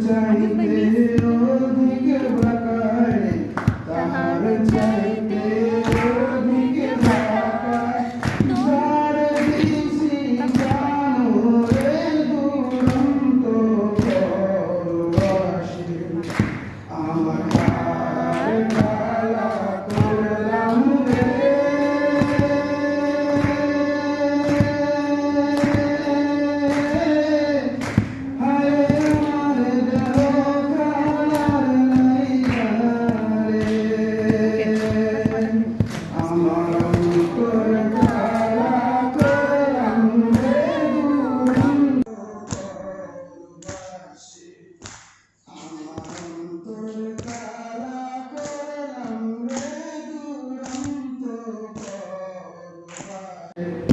চাইতে অধিক বাকায় তাহার চাইতে অধিক বাকায় তার দিছি জানো রে দুরন্ত পরবাসী আমার হার কালা করলাম রে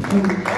Thank you.